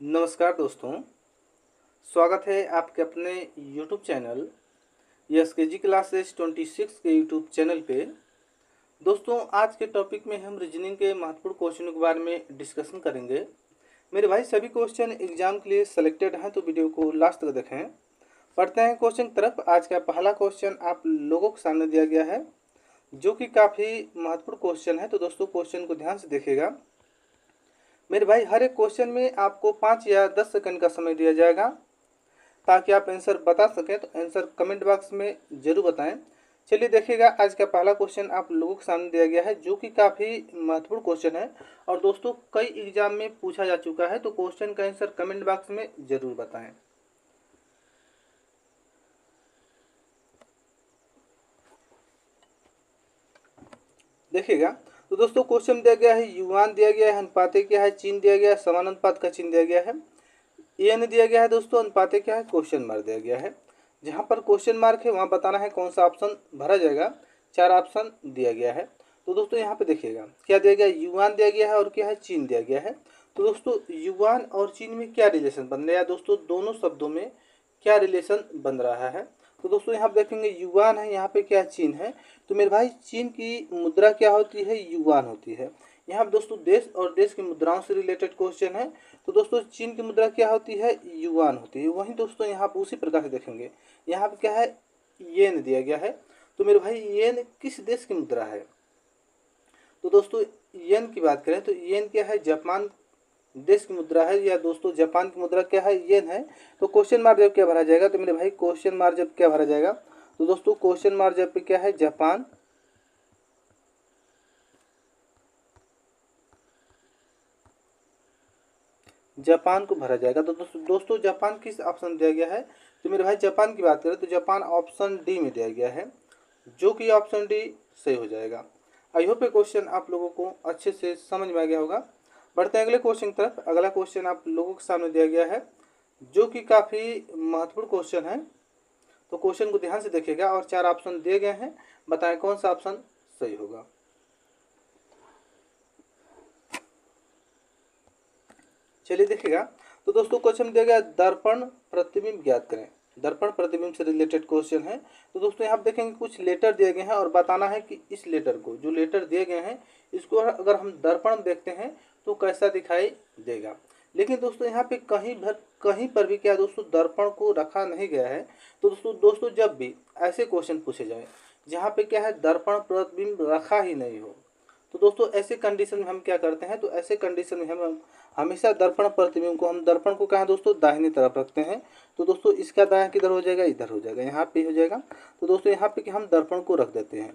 नमस्कार दोस्तों। स्वागत है आपके अपने यूट्यूब चैनल यस के जी क्लासेस 26 के यूट्यूब चैनल पे। दोस्तों, आज के टॉपिक में हम रीजनिंग के महत्वपूर्ण क्वेश्चनों के बारे में डिस्कशन करेंगे। मेरे भाई, सभी क्वेश्चन एग्जाम के लिए सेलेक्टेड हैं, तो वीडियो को लास्ट तक देखें। पढ़ते हैं क्वेश्चन की तरफ। आज का पहला क्वेश्चन आप लोगों के सामने दिया गया है, जो कि काफ़ी महत्वपूर्ण क्वेश्चन है। तो दोस्तों, क्वेश्चन को ध्यान से देखिएगा। मेरे भाई, हर एक क्वेश्चन में आपको 5 या 10 सेकंड का समय दिया जाएगा ताकि आप आंसर बता सकें। तो आंसर कमेंट बॉक्स में जरूर बताएं। चलिए देखिएगा, आज का पहला क्वेश्चन आप लोगों के सामने दिया गया है, जो कि काफ़ी महत्वपूर्ण क्वेश्चन है और दोस्तों कई एग्जाम में पूछा जा चुका है। तो क्वेश्चन का आंसर कमेंट बॉक्स में जरूर बताएं। देखिएगा, तो दोस्तों क्वेश्चन दिया गया है, युवान दिया गया है, अनुपाते क्या है, चिन्ह दिया गया है, समानुपात का चिन्ह दिया गया है, एन दिया गया है दोस्तों, अनुपाते क्या है, क्वेश्चन मार्क दिया गया है। जहाँ पर क्वेश्चन मार्क है वहाँ बताना है कौन सा ऑप्शन भरा जाएगा। 4 ऑप्शन दिया गया है। तो दोस्तों यहाँ पे देखिएगा क्या दिया गया है, युवान दिया गया है और क्या है, चीन दिया गया है। तो दोस्तों युवान और चीन में क्या रिलेशन बन रहा है दोस्तों, दोनों शब्दों में क्या रिलेशन बन रहा है। तो दोस्तों यहाँ पे देखेंगे युवान है, यहाँ पे क्या चीन है। तो मेरे भाई, चीन की मुद्रा क्या होती है, युवान होती है। यहाँ पे दोस्तों देश और देश की मुद्राओं से रिलेटेड क्वेश्चन है। तो दोस्तों चीन की मुद्रा क्या होती है, युआन होती है। वहीं दोस्तों यहाँ पर उसी प्रकार से देखेंगे, यहाँ पे क्या है, येन दिया गया है। तो मेरे भाई, येन किस देश की मुद्रा है। तो दोस्तों येन की बात करें तो येन क्या है, जापान देश की मुद्रा है, या दोस्तों जापान की मुद्रा क्या है, येन है। तो क्वेश्चन मार्क जब क्या भरा जाएगा, तो मेरे भाई क्वेश्चन मार्क जब क्या भरा जाएगा, तो दोस्तों क्वेश्चन मार्क जब पे क्या है, जापान जापान को भरा जाएगा। तो दोस्तों जापान किस ऑप्शन दिया गया है, तो मेरे भाई जापान की बात करें तो जापान ऑप्शन डी में दिया गया है, जो कि ऑप्शन डी सही हो जाएगा। आई होप ये क्वेश्चन आप लोगों को अच्छे से समझ में आ गया होगा। बढ़ते हैं अगले क्वेश्चन की तरफ। अगला क्वेश्चन आप लोगों के सामने दिया गया है, जो कि काफ़ी महत्वपूर्ण क्वेश्चन है। तो क्वेश्चन को ध्यान से देखिएगा और 4 ऑप्शन दिए गए हैं, बताएं कौन सा ऑप्शन सही होगा। चलिए देखिएगा, तो दोस्तों क्वेश्चन दिया गया दर्पण प्रतिबिंब ज्ञात करें। दर्पण प्रतिबिंब से रिलेटेड क्वेश्चन है। तो दोस्तों यहाँ देखेंगे कुछ लेटर दिए गए हैं और बताना है कि इस लेटर को, जो लेटर दिए गए हैं, इसको अगर हम दर्पण देखते हैं तो कैसा दिखाई देगा। लेकिन दोस्तों यहाँ पे कहीं पर भी क्या दोस्तों दर्पण को रखा नहीं गया है। तो दोस्तों जब भी ऐसे क्वेश्चन पूछे जाए जहाँ पे क्या है, दर्पण प्रतिबिंब रखा ही नहीं हो, तो दोस्तों ऐसे कंडीशन में हम क्या करते हैं, तो ऐसे कंडीशन में हम हमेशा दर्पण प्रतिबिंब को, हम दर्पण को कहाँ दोस्तों, दाहिनी तरफ रखते हैं। तो दोस्तों इसका दायां किधर हो जाएगा, इधर हो जाएगा, यहाँ पे हो जाएगा। तो दोस्तों यहाँ पे कि हम दर्पण को रख देते हैं।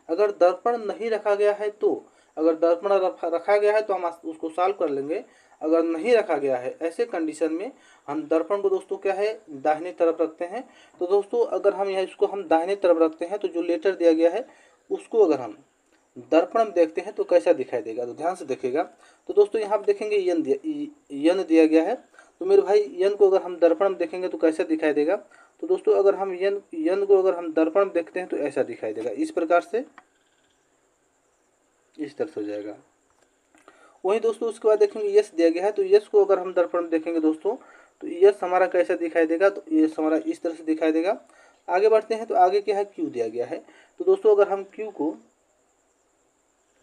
अगर दर्पण नहीं रखा गया है तो, अगर दर्पण रखा गया है तो हम उसको सॉल्व कर लेंगे। अगर नहीं रखा गया है, ऐसे कंडीशन में हम दर्पण को दोस्तों क्या है, दाहिनी तरफ रखते हैं। तो दोस्तों अगर हम यहाँ इसको हम दाहिनी तरफ रखते हैं, तो जो लेटर दिया गया है उसको अगर हम दर्पण में देखते हैं तो कैसा दिखाई देगा। तो ध्यान से देखिएगा। तो दोस्तों यहाँ पे देखेंगे यन दिया गया है। तो मेरे भाई यन को अगर हम दर्पण में देखेंगे तो कैसा दिखाई देगा। तो दोस्तों अगर हम यन को अगर हम दर्पण में देखते हैं तो ऐसा दिखाई देगा, इस प्रकार से, इस तरह से हो जाएगा। वहीं दोस्तों उसके बाद देखेंगे यस दिया गया है। तो यस को अगर हम दर्पण में देखेंगे दोस्तों, तो यस हमारा कैसा दिखाई देगा, तो यस हमारा इस तरह से दिखाई देगा। आगे बढ़ते हैं तो आगे क्या है, क्यू दिया गया है। तो दोस्तों अगर हम क्यू को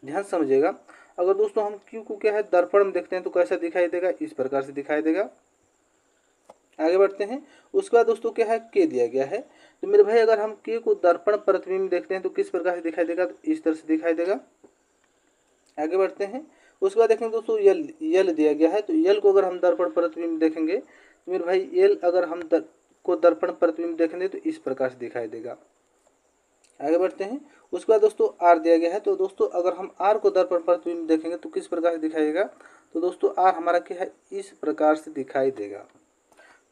ध्यान समझिएगा, अगर दोस्तों हम क्यू को क्या है, दर्पण में देखते हैं तो कैसा दिखाई देगा, इस प्रकार से दिखाई देगा। आगे बढ़ते हैं। उसके बाद दोस्तों क्या है, के दिया गया है। तो मेरे भाई अगर हम के को दर्पण प्रतिबिंब देखते हैं तो किस प्रकार से दिखाई देगा, तो इस तरह से दिखाई देगा। आगे बढ़ते हैं। उसके बाद देखेंगे दोस्तों यल दिया गया है। तो यल को अगर हम दर्पण प्रतिबिंब देखेंगे, तो मेरे भाई यल अगर हम को दर्पण प्रतिबिंब देखेंगे तो इस प्रकार से दिखाई देगा। आगे बढ़ते हैं। उसके बाद दोस्तों आर दिया गया है। तो दोस्तों अगर हम आर को दर्पण प्रतिबिंब देखेंगे तो किस प्रकार से दिखाई देगा, तो दोस्तों आर हमारा क्या है, इस प्रकार से दिखाई देगा।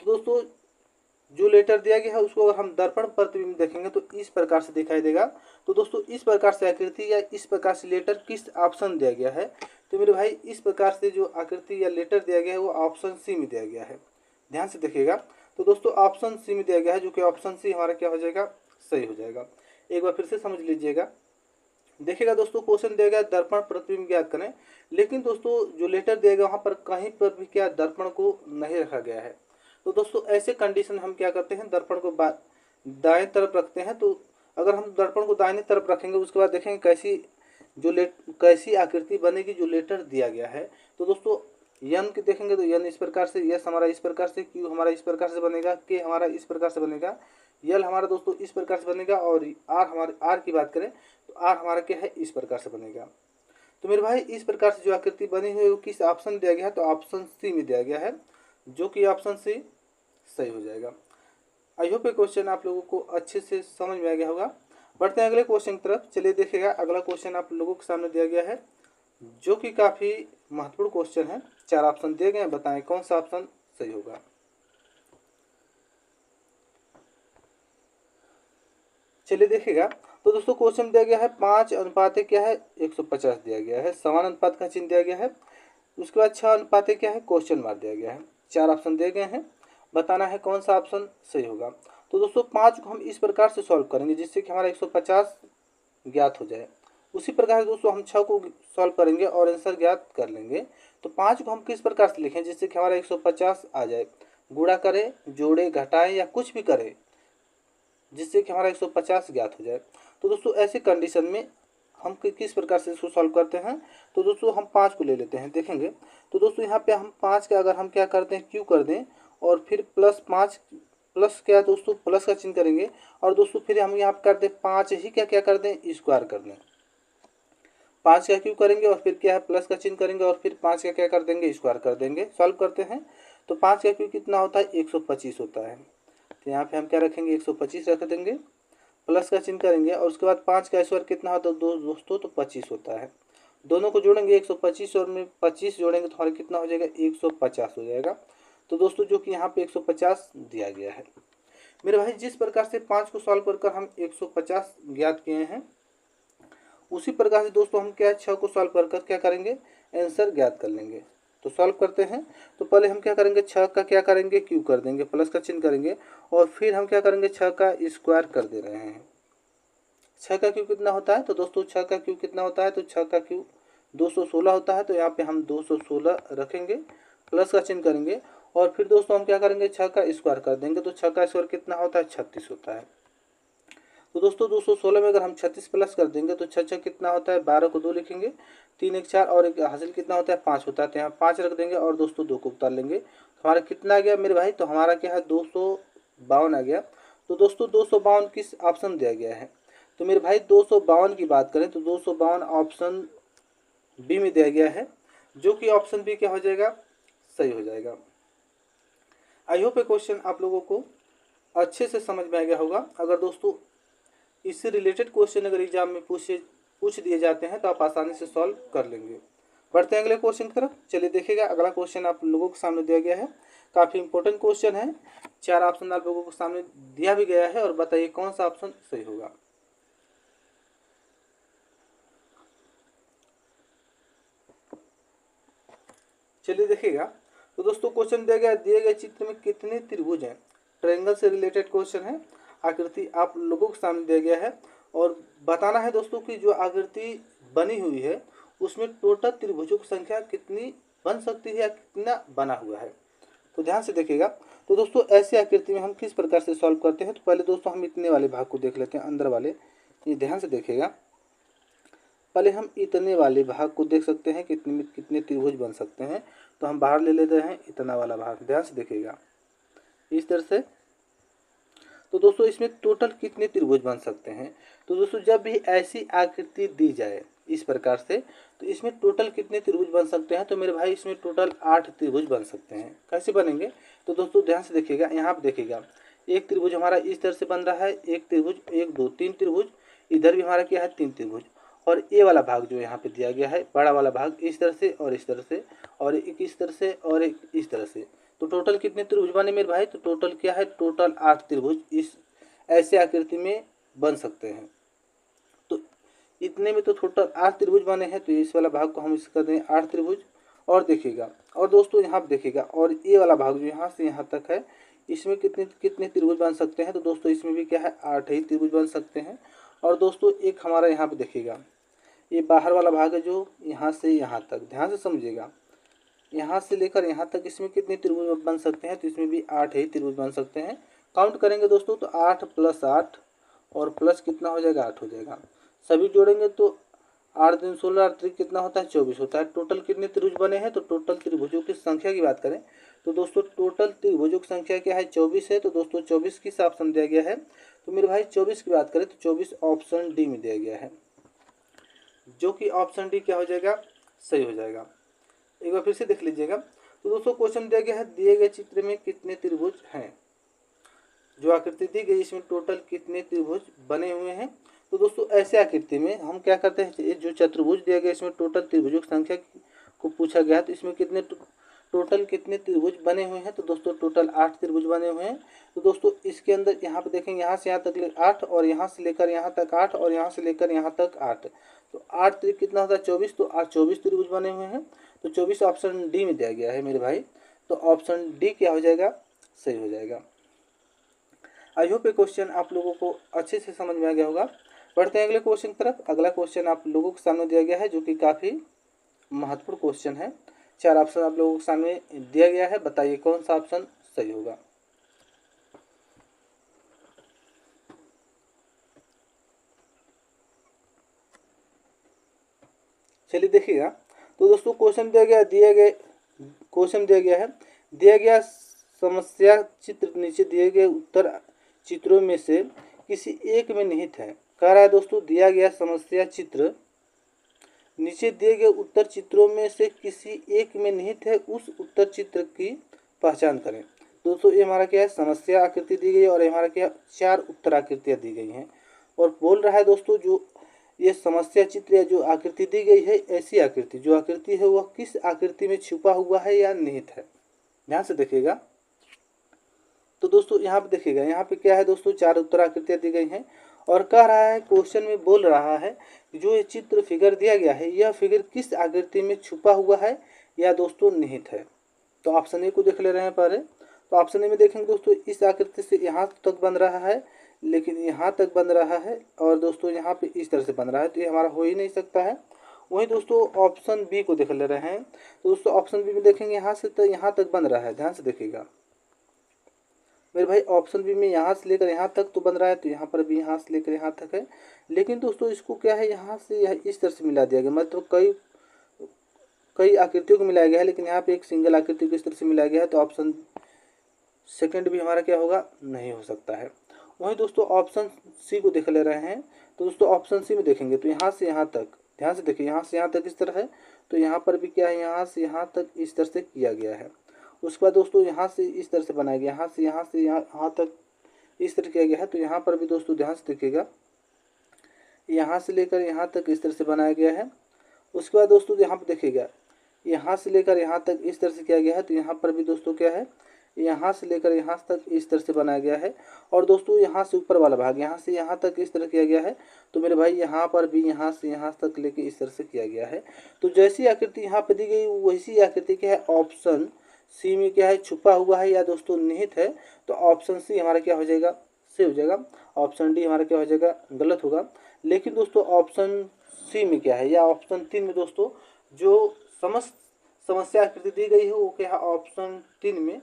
तो दोस्तों जो लेटर दिया गया है उसको अगर हम दर्पण प्रतिबिंब देखेंगे तो इस प्रकार से दिखाई देगा। तो दोस्तों इस प्रकार से आकृति या इस प्रकार से लेटर किस ऑप्शन दिया गया है, तो मेरे भाई इस प्रकार से जो आकृति या लेटर दिया गया है वो ऑप्शन सी में दिया गया है। ध्यान से देखिएगा। तो दोस्तों ऑप्शन सी में दिया गया है, जो कि ऑप्शन सी हमारा क्या हो जाएगा, सही हो जाएगा। एक बार फिर से समझ लीजिएगा। देखिएगा दोस्तों, क्वेश्चन दिया गया दर्पण प्रतिबिंब ज्ञात करें, लेकिन दोस्तों जो लेटर दिया गया वहाँ पर कहीं पर भी क्या दर्पण को नहीं रखा गया है। तो दोस्तों ऐसे कंडीशन हम क्या करते हैं, दर्पण को दाएं तरफ रखते हैं। तो अगर हम दर्पण को दाहिने तरफ रखेंगे उसके बाद देखेंगे कैसी आकृति बनेगी जो लेटर दिया गया है। तो दोस्तों यन के देखेंगे तो यन इस प्रकार से, यस हमारा इस प्रकार से, क्यू हमारा इस प्रकार से बनेगा, के हमारा इस प्रकार से बनेगा, यल हमारा दोस्तों इस प्रकार से बनेगा, और आर की बात करें तो आर हमारा क्या है, इस प्रकार से बनेगा। तो मेरे भाई इस प्रकार से जो आकृति बनी हुई है वो किस ऑप्शन दिया गया है, तो ऑप्शन सी में दिया गया है, जो कि ऑप्शन सी सही हो जाएगा। आई होप ये क्वेश्चन आप लोगों को अच्छे से समझ में आ गया होगा। बढ़ते हैं अगले क्वेश्चन की तरफ। चलिए देखिएगा, अगला क्वेश्चन आप लोगों के सामने दिया गया है, जो कि काफ़ी महत्वपूर्ण क्वेश्चन है। 4 ऑप्शन दिए गए हैं, बताएं कौन सा ऑप्शन सही होगा। चलिए देखिएगा, तो दोस्तों क्वेश्चन दिया गया है 5 अनुपात क्या है, 150 दिया गया है, समान अनुपात का चिन्ह दिया गया है, उसके बाद 6 अनुपात क्या है, क्वेश्चन मार्क दिया गया है। 4 ऑप्शन दिए गए हैं, बताना है कौन सा ऑप्शन सही होगा। तो दोस्तों 5 को हम इस प्रकार से सॉल्व करेंगे जिससे कि हमारा 150 ज्ञात हो जाए। उसी प्रकार से दोस्तों हम 6 को सॉल्व करेंगे और आंसर ज्ञात कर लेंगे। तो 5 को हम किस प्रकार से लिखें जिससे कि हमारा 150 आ जाए, गुणा करें, जोड़े, घटाएं या कुछ भी करें जिससे कि हमारा 150 ज्ञात हो जाए। तो दोस्तों ऐसे कंडीशन में हम किस प्रकार से इसको सॉल्व करते हैं। तो दोस्तों हम 5 को ले लेते हैं, देखेंगे तो दोस्तों यहाँ पे हम 5 का अगर हम क्या करते हैं, क्यू कर दें और फिर +5 प्लस क्या दोस्तों प्लस का चिन्ह करेंगे, और दोस्तों फिर हम यहाँ पे कर दें 5 ही क्या कर दें, स्क्वायर कर दें। 5 का क्यू करेंगे और फिर क्या है प्लस का चिन्ह करेंगे और फिर 5 का क्या कर देंगे, स्क्वायर कर देंगे। सॉल्व करते हैं तो 5 का क्यू कितना होता है, 125 होता है। तो यहाँ पे हम क्या रखेंगे, 125 रख देंगे, प्लस का चिन्ह करेंगे और उसके बाद 5 का स्क्वायर कितना होता है दोस्तों, तो 25 होता है। दोनों को जोड़ेंगे 125 और में 25 जोड़ेंगे तो हमारा कितना हो जाएगा, 150 हो जाएगा। तो दोस्तों जो कि यहाँ पे 150 दिया गया है। मेरे भाई जिस प्रकार से 5 को सॉल्व कर हम 150 ज्ञात किए हैं, उसी प्रकार से दोस्तों हम क्या 6 को सॉल्व कर क्या करेंगे, आंसर ज्ञात कर लेंगे। तो सॉल्व करते हैं तो पहले हम क्या करेंगे, 6 का क्या करेंगे, क्यू कर देंगे, प्लस का चिन्ह करेंगे और फिर हम क्या करेंगे, 6 का स्क्वायर कर दे रहे हैं। 6 का क्यू कितना होता है, तो दोस्तों 6 का क्यू कितना होता है, तो 6 का क्यू 216 होता है। तो यहाँ पे हम 216 रखेंगे, प्लस का चिन्ह करेंगे और फिर दोस्तों हम क्या करेंगे, 6 का स्क्वायर कर देंगे। तो 6 का स्क्वायर कितना होता है, 36 होता है। तो दोस्तों 216 में अगर हम 36 प्लस कर देंगे तो 6 कितना होता है, 12 को 2 लिखेंगे, 3 1 4 और एक हासिल कितना होता है, 5 होता है। तो यहाँ 5 रख देंगे और दोस्तों 2 को उतार लेंगे। तो हमारा कितना आ गया मेरे भाई, तो हमारा क्या है 252 आ गया। तो दोस्तों 252 किस ऑप्शन दिया गया है, तो मेरे भाई 252 की बात करें तो 252 ऑप्शन बी में दिया गया है, जो कि ऑप्शन बी क्या हो जाएगा, सही हो जाएगा। आई होप ये क्वेश्चन आप लोगों को अच्छे से समझ में आ गया होगा। अगर दोस्तों इससे रिलेटेड क्वेश्चन अगर एग्जाम में पूछ दिए जाते हैं तो आप आसानी से सॉल्व कर लेंगे। बढ़ते हैं अगले क्वेश्चन की तरफ। चलिए देखिएगा, अगला क्वेश्चन आप लोगों के सामने दिया गया है, काफ़ी इंपॉर्टेंट क्वेश्चन है। 4 ऑप्शन आप लोगों के सामने दिया भी गया है और बताइए कौन सा ऑप्शन सही होगा। चलिए देखिएगा, तो दोस्तों क्वेश्चन दिया गया, दिए गए चित्र में कितने त्रिभुज हैं। ट्रायंगल से रिलेटेड क्वेश्चन है, आकृति आप लोगों के सामने दिया गया है और बताना है दोस्तों कि जो आकृति बनी हुई है उसमें टोटल त्रिभुजों की संख्या कितनी बन सकती है या कितना बना हुआ है। तो ध्यान से देखिएगा, तो दोस्तों ऐसी आकृति में हम किस प्रकार से सॉल्व करते हैं। तो पहले दोस्तों हम इतने वाले भाग को देख लेते हैं, अंदर वाले, ये ध्यान से देखिएगा। पहले हम इतने वाले भाग को देख सकते हैं कितने त्रिभुज बन सकते हैं। तो हम बाहर ले लेते हैं इतना वाला भाग, ध्यान से देखिएगा इस तरह से। तो दोस्तों इसमें टोटल कितने त्रिभुज बन सकते हैं। तो दोस्तों जब भी ऐसी आकृति दी जाए इस प्रकार से, तो इसमें टोटल कितने त्रिभुज बन सकते हैं। तो मेरे भाई इसमें टोटल 8 त्रिभुज बन सकते हैं। कैसे बनेंगे, तो दोस्तों ध्यान से देखिएगा, यहाँ पर देखिएगा एक त्रिभुज हमारा इस तरह से बन रहा है, एक त्रिभुज, 1 2 3 त्रिभुज, इधर भी हमारा क्या है 3 त्रिभुज, और ये वाला भाग जो यहाँ पे दिया गया है बड़ा वाला भाग इस तरह से और इस तरह से और एक इस तरह से और एक इस तरह से। तो टोटल कितने त्रिभुज बने मेरे भाई, तो टोटल क्या है, टोटल 8 त्रिभुज इस ऐसे आकृति में बन सकते हैं। तो इतने में तो टोटल 8 त्रिभुज बने हैं। तो इस वाला भाग को हम इस कर दें 8 त्रिभुज। और देखिएगा, और दोस्तों यहाँ पर देखिएगा, और ये वाला भाग जो यहाँ से यहाँ तक है इसमें कितने कितने त्रिभुज बन सकते हैं। तो दोस्तों इसमें भी क्या है 8 ही त्रिभुज बन सकते हैं। और दोस्तों एक हमारा यहाँ पे देखिएगा, ये बाहर वाला भाग है जो यहाँ से यहाँ तक, ध्यान से समझिएगा। यहाँ से लेकर यहाँ तक इसमें कितने त्रिभुज बन सकते हैं, तो इसमें भी 8 ही त्रिभुज बन सकते हैं। काउंट करेंगे दोस्तों तो 8 + 8 और प्लस कितना हो जाएगा, 8 हो जाएगा। सभी जोड़ेंगे तो 8 दूनी 16, 8 त्रिक कितना होता है, 24 होता है। टोटल कितने त्रिभुज बने हैं, तो टोटल त्रिभुजों की संख्या की बात करें तो दोस्तों टोटल त्रिभुजों की संख्या क्या है, 24 है। तो दोस्तों 24 किस ऑप्शन दिया गया है, तो मेरे भाई 24 की बात करें तो 24 ऑप्शन डी में दिया गया है, जो कि ऑप्शन डी क्या हो जाएगा, सही हो जाएगा। एक बार फिर से देख लीजिएगा। तो दोस्तों क्वेश्चन दिया गया है, दिए गए चित्र में कितने त्रिभुज हैं, जो आकृति दी गई इसमें टोटल कितने त्रिभुज बने हुए हैं। तो दोस्तों ऐसे आकृति में हम क्या करते हैं, जो चतुर्भुज दिया गया इसमें टोटल त्रिभुजों की संख्या को पूछा गया है, तो इसमें कितने टोटल कितने त्रिभुज बने हुए हैं, तो दोस्तों टोटल 8 त्रिभुज बने हुए हैं। तो दोस्तों इसके अंदर यहाँ पे देखेंगे, यहाँ से यहाँ तक 8 और यहाँ से लेकर यहाँ तक 8 और यहाँ से लेकर यहाँ तक 8, तो 8 त्रिक कितना होता है, 24। तो 24 त्रिभुज बने हुए हैं। तो 24 ऑप्शन डी में दिया गया है मेरे भाई, तो ऑप्शन डी क्या हो जाएगा, सही हो जाएगा। आई होप ये क्वेश्चन आप लोगों को अच्छे से समझ में आ गया होगा। बढ़ते हैं अगले क्वेश्चन की तरफ। अगला क्वेश्चन आप लोगों के सामने दिया गया है, जो कि काफ़ी महत्वपूर्ण क्वेश्चन है। 4 ऑप्शन आप लोगों के सामने दिया गया है, बताइए कौन सा ऑप्शन सही होगा। चलिए देखिएगा। तो दोस्तों क्वेश्चन दिया गया है, दिया गया समस्या चित्र नीचे दिए गए उत्तर चित्रों में से किसी एक में निहित है। कह रहा है दोस्तों, दिया गया समस्या चित्र नीचे दिए गए उत्तर चित्रों में से किसी एक में निहित है, उस उत्तर चित्र की पहचान करें। दोस्तों ये हमारा क्या है, समस्या आकृति दी गई है और हमारा क्या 4 उत्तर आकृतियाँ दी गई हैं, और बोल रहा है दोस्तों जो ये समस्या चित्र या जो आकृति दी गई है, ऐसी आकृति जो आकृति है वह किस आकृति में छुपा हुआ है या निहित है। ध्यान से देखिएगा। तो दोस्तों यहाँ पे देखिएगा, यहाँ पे क्या है दोस्तों, 4 उत्तर आकृतियाँ दी गई हैं और कह रहा है, क्वेश्चन में बोल रहा है जो ये चित्र फिगर दिया गया है, यह फिगर किस आकृति में छुपा हुआ है या दोस्तों निहित है। तो ऑप्शन ए को देख ले रहे हैं पहले। तो ऑप्शन ए में देखेंगे दोस्तों, इस आकृति से यहाँ तक बन रहा है, लेकिन यहाँ तक बन रहा है, और दोस्तों यहाँ पे इस तरह से बन रहा है, तो ये हमारा हो ही नहीं सकता है। वहीं दोस्तों ऑप्शन बी को देख ले रहे हैं। तो दोस्तों ऑप्शन बी में देखेंगे, यहाँ से तो यहाँ तक बन रहा है। ध्यान से देखिएगा मेरे भाई, ऑप्शन बी में यहाँ से लेकर यहाँ तक तो बन रहा है, तो यहाँ पर भी यहाँ से लेकर यहाँ तक है। लेकिन दोस्तों इसको क्या है, यहाँ से यह इस तरह से मिला दिया गया, मतलब कई आकृतियों को मिलाया गया है, लेकिन यहाँ पे एक सिंगल आकृति को इस तरह से मिलाया गया है। तो ऑप्शन सेकंड भी हमारा क्या होगा, नहीं हो सकता है। वहीं दोस्तों ऑप्शन सी को देख ले रहे हैं। तो दोस्तों ऑप्शन सी में देखेंगे तो यहाँ से यहाँ तक, ध्यान से देखिए, यहाँ से यहाँ तक इस तरह है, तो यहाँ पर भी क्या है, यहाँ से यहाँ तक इस तरह से किया गया है। उसके बाद दोस्तों यहाँ से इस तरह से बनाया गया, यहाँ से यहाँ तक इस तरह किया गया है। तो यहाँ पर भी दोस्तों ध्यान से देखिएगा, यहाँ से लेकर यहाँ तक इस तरह से बनाया गया है। उसके बाद दोस्तों यहाँ पर देखिएगा, यहाँ से लेकर यहाँ तक इस तरह से किया गया है। तो यहाँ पर भी दोस्तों क्या है, यहाँ से लेकर यहाँ तक इस तरह से बनाया गया है। और दोस्तों यहाँ से ऊपर वाला भाग, यहाँ से यहाँ तक इस तरह किया गया है। तो मेरे भाई यहाँ पर भी यहाँ से यहाँ तक लेके इस तरह से किया गया है। तो जैसी आकृति यहाँ पर दी गई वैसी आकृति क्या है, ऑप्शन सी में क्या है, छुपा हुआ है या दोस्तों निहित है। तो ऑप्शन सी हमारा क्या हो जाएगा, सही हो जाएगा। ऑप्शन डी हमारा क्या हो जाएगा, गलत होगा। लेकिन दोस्तों ऑप्शन सी में क्या है, या ऑप्शन 3 में दोस्तों जो समस्या आकृति दी गई है वो क्या है, ऑप्शन 3 में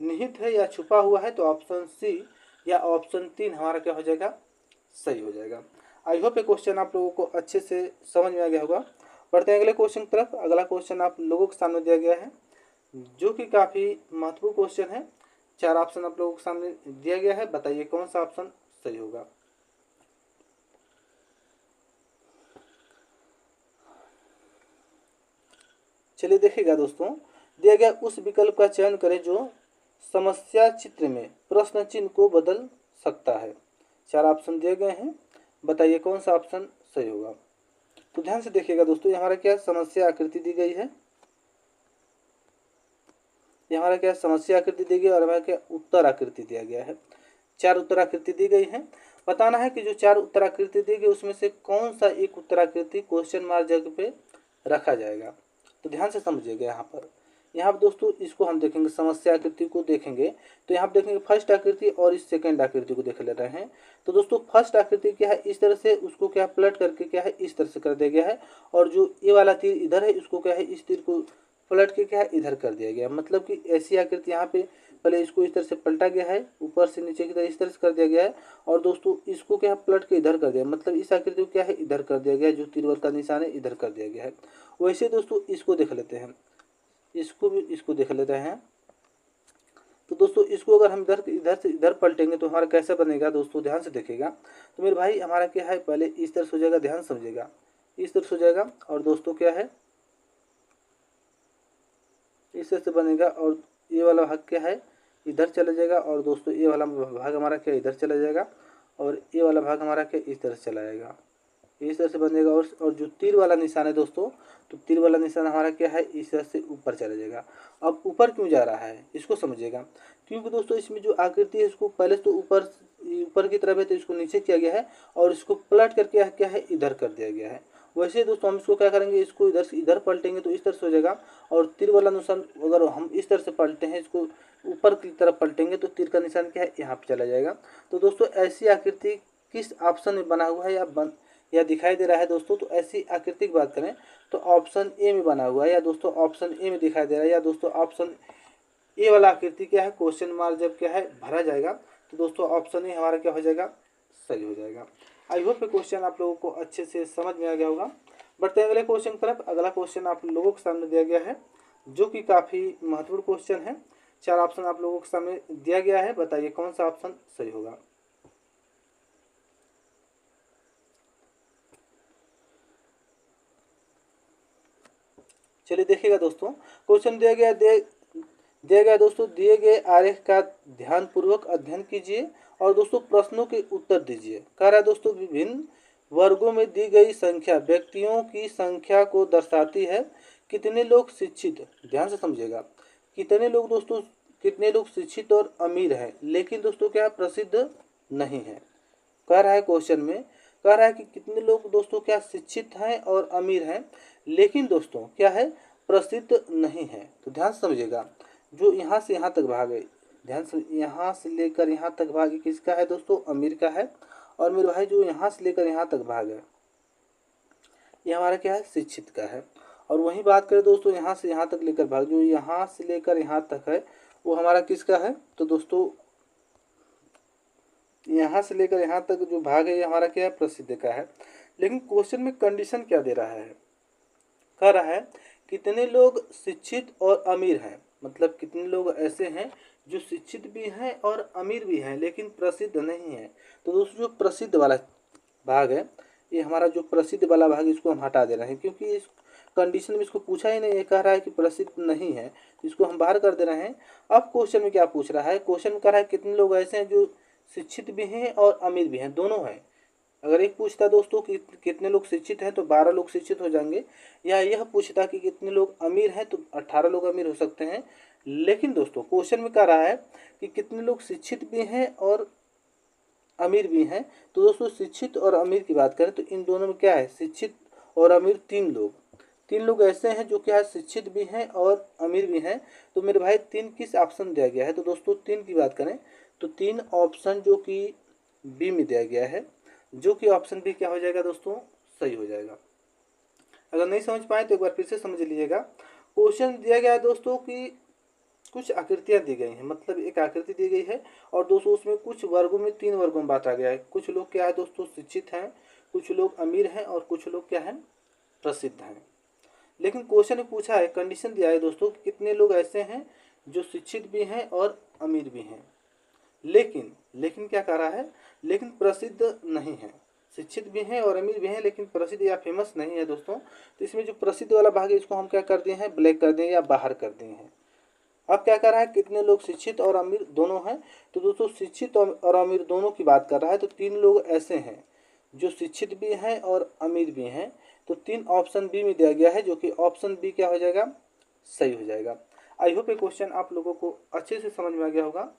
निहित है या छुपा हुआ है। तो ऑप्शन सी या ऑप्शन 3 हमारा क्या हो जाएगा, सही हो जाएगा। आई होप ये क्वेश्चन आप लोगों को अच्छे से समझ में आ गया होगा। बढ़ते हैं अगले क्वेश्चन की तरफ। अगला क्वेश्चन आप लोगों के सामने दिया गया है, जो कि काफ़ी महत्वपूर्ण क्वेश्चन है। 4 ऑप्शन आप लोगों के सामने दिया गया है, बताइए कौन सा ऑप्शन सही होगा। चलिए देखिएगा दोस्तों, दिया गया उस विकल्प का चयन करें जो समस्या चित्र में प्रश्न चिन्ह को बदल सकता है। 4 ऑप्शन दिए गए हैं, बताइए कौन सा ऑप्शन सही होगा। तो ध्यान से देखिएगा दोस्तों, ये हमारा क्या समस्या आकृति दी गई है, ये हमारा क्या समस्या आकृति दी गई और हमारा क्या उत्तर आकृति दिया गया है। 4 उत्तर आकृति दी गई है। बताना है कि जो 4 उत्तर आकृति दी गई उसमें से कौन सा एक उत्तर आकृति क्वेश्चन मार्क जगह पे रखा जाएगा। तो ध्यान से समझिएगा, यहाँ पर यहाँ पर दोस्तों इसको हम देखेंगे, समस्या आकृति को देखेंगे तो यहाँ पर देखेंगे फर्स्ट आकृति और इस सेकंड आकृति को देख ले रहे हैं। तो दोस्तों फर्स्ट आकृति क्या है, इस तरह से उसको क्या पलट करके क्या है इस तरह से कर दिया गया है, और जो ये वाला तीर इधर है इसको क्या है इस तीर को पलट के क्या है इधर कर दिया गया। मतलब कि ऐसी आकृति यहाँ पे पहले इसको इस तरह से पलटा गया है, ऊपर से नीचे की तरह इस तरह से कर दिया गया है, और दोस्तों इसको क्या पलट के इधर कर दिया, मतलब इस आकृति को क्या है इधर कर दिया गया है, जो तीर का निशान है इधर कर दिया गया है। वैसे दोस्तों इसको देख लेते हैं, इसको देख लेते हैं। तो दोस्तों इसको अगर हम इधर से इधर पलटेंगे तो हमारा कैसा बनेगा दोस्तों, ध्यान से देखिएगा। तो मेरे भाई हमारा क्या है, पहले इस तरह से हो जाएगा, ध्यान समझिएगा, इस तरह से हो जाएगा, और दोस्तों क्या है इस तरह से बनेगा, और ये वाला भाग क्या है इधर चला जाएगा, और दोस्तों ये वाला भाग हमारा क्या इधर चला जाएगा, और ये वाला भाग हमारा क्या इस तरह से चला जाएगा, इस तरह से बनेगा। और जो तीर वाला निशान है दोस्तों, तो तीर वाला निशान हमारा क्या है इस तरह से ऊपर चला जाएगा। अब ऊपर क्यों जा रहा है इसको समझिएगा, क्योंकि दोस्तों इसमें जो आकृति है इसको पहले तो ऊपर की तरफ है तो इसको नीचे किया गया है, और इसको पलट करके क्या है इधर कर दिया गया है। वैसे दोस्तों हम इसको क्या करेंगे, इसको इधर से इधर पलटेंगे तो इस तरह से हो जाएगा, और तीर वाला निशान अगर हम इस तरह से पलटे हैं, इसको ऊपर की तरफ पलटेंगे तो तीर का निशान क्या है यहाँ पे चला जाएगा। तो दोस्तों ऐसी आकृति किस ऑप्शन में बना हुआ है या दिखाई दे रहा है दोस्तों, तो ऐसी आकृति की बात करें तो ऑप्शन ए में बना हुआ है, या दोस्तों ऑप्शन ए में दिखाई दे रहा है, या दोस्तों ऑप्शन ए वाला आकृति क्या है क्वेश्चन मार्क जब क्या है भरा जाएगा तो दोस्तों ऑप्शन ए हमारा क्या हो जाएगा सही हो जाएगा। आई होप क्वेश्चन आप लोगों को अच्छे से समझ में आ गया होगा। बढ़ते हैं अगले क्वेश्चन की तरफ। अगला क्वेश्चन आप लोगों के सामने दिया गया है जो कि काफ़ी महत्वपूर्ण क्वेश्चन है। 4 ऑप्शन आप लोगों के सामने दिया गया है, बताइए कौन सा ऑप्शन सही होगा। चलिए देखिएगा दोस्तों, क्वेश्चन दिया गया दोस्तों, दिए गए आरेख का ध्यानपूर्वक अध्ययन कीजिए और दोस्तों प्रश्नों के उत्तर दीजिए। कह रहा है दोस्तों विभिन्न वर्गों में दी गई संख्या व्यक्तियों की संख्या को दर्शाती है। कितने लोग शिक्षित, ध्यान से समझिएगा, कितने लोग शिक्षित और अमीर हैं, लेकिन दोस्तों क्या प्रसिद्ध नहीं है। कह रहा है क्वेश्चन में, कह रहा है कि कितने लोग दोस्तों क्या शिक्षित हैं और अमीर हैं, लेकिन दोस्तों क्या है प्रसिद्ध नहीं है। तो ध्यान से समझिएगा, जो यहाँ से यहाँ तक भाग है, ध्यान से यहाँ से लेकर यहाँ तक भाग किसका है दोस्तों, अमीर का है। और मेरे भाई जो यहाँ से लेकर यहाँ तक भाग है ये हमारा क्या है शिक्षित का है। और वहीं बात करें दोस्तों यहाँ से यहाँ तक लेकर भाग, जो यहाँ से लेकर यहाँ तक है वो हमारा किसका है, तो दोस्तों यहाँ से लेकर यहाँ तक जो भाग है ये हमारा क्या है प्रसिद्ध का है। लेकिन क्वेश्चन में कंडीशन क्या दे रहा है, कह रहा है कितने लोग शिक्षित और अमीर हैं, मतलब कितने लोग ऐसे हैं जो शिक्षित भी हैं और अमीर भी हैं लेकिन प्रसिद्ध नहीं है। तो दोस्तों जो प्रसिद्ध वाला भाग है ये हमारा जो प्रसिद्ध वाला भाग इसको हम हटा दे रहे हैं, क्योंकि इस कंडीशन में इसको पूछा ही नहीं है, कह रहा है कि प्रसिद्ध नहीं है, तो इसको हम बाहर कर दे रहे हैं। अब क्वेश्चन में क्या पूछ रहा है, क्वेश्चन में कह रहा है कितने लोग ऐसे हैं जो शिक्षित भी हैं और अमीर भी हैं, दोनों हैं। अगर एक पूछता दोस्तों कि कितने लोग शिक्षित हैं तो 12 लोग शिक्षित हो जाएंगे, या यह पूछता कि कितने लोग अमीर हैं तो 18 लोग अमीर हो सकते हैं। लेकिन दोस्तों क्वेश्चन में कह रहा है कि कितने लोग शिक्षित भी हैं और अमीर भी हैं। तो दोस्तों शिक्षित और अमीर की बात करें तो इन दोनों में क्या है, शिक्षित और अमीर 3 लोग ऐसे हैं जो क्या है शिक्षित भी हैं और अमीर भी हैं। तो मेरे भाई 3 किस ऑप्शन दिया गया है, तो दोस्तों 3 की बात करें तो 3 ऑप्शन जो कि बी में दिया गया है, जो कि ऑप्शन बी क्या हो जाएगा दोस्तों सही हो जाएगा। अगर नहीं समझ पाए तो एक बार फिर से समझ लीजिएगा। क्वेश्चन दिया गया है दोस्तों कि कुछ आकृतियाँ दी गई हैं, मतलब एक आकृति दी गई है और दोस्तों उसमें कुछ वर्गों में 3 वर्गों में बांटा गया है। कुछ लोग क्या है दोस्तों शिक्षित हैं, कुछ लोग अमीर हैं और कुछ लोग क्या हैं प्रसिद्ध हैं। लेकिन क्वेश्चन में पूछा है, कंडीशन दिया है दोस्तों कि कितने लोग ऐसे हैं जो शिक्षित भी हैं और अमीर भी हैं, लेकिन क्या कह रहा है, लेकिन प्रसिद्ध नहीं है। शिक्षित भी हैं और अमीर भी हैं लेकिन प्रसिद्ध या फेमस नहीं है दोस्तों। तो इसमें जो प्रसिद्ध वाला भाग है इसको हम क्या कर दिए हैं, ब्लैक कर दिए या बाहर कर दिए हैं। अब क्या कर रहा है, कितने लोग शिक्षित और अमीर दोनों हैं, तो दोस्तों शिक्षित और अमीर दोनों की बात कर रहा है। तो 3 लोग ऐसे हैं जो शिक्षित भी हैं और अमीर भी हैं। तो 3 ऑप्शन बी में दिया गया है, जो कि ऑप्शन बी क्या हो जाएगा सही हो जाएगा। आई होप ये क्वेश्चन आप लोगों को अच्छे से समझ में आ गया होगा।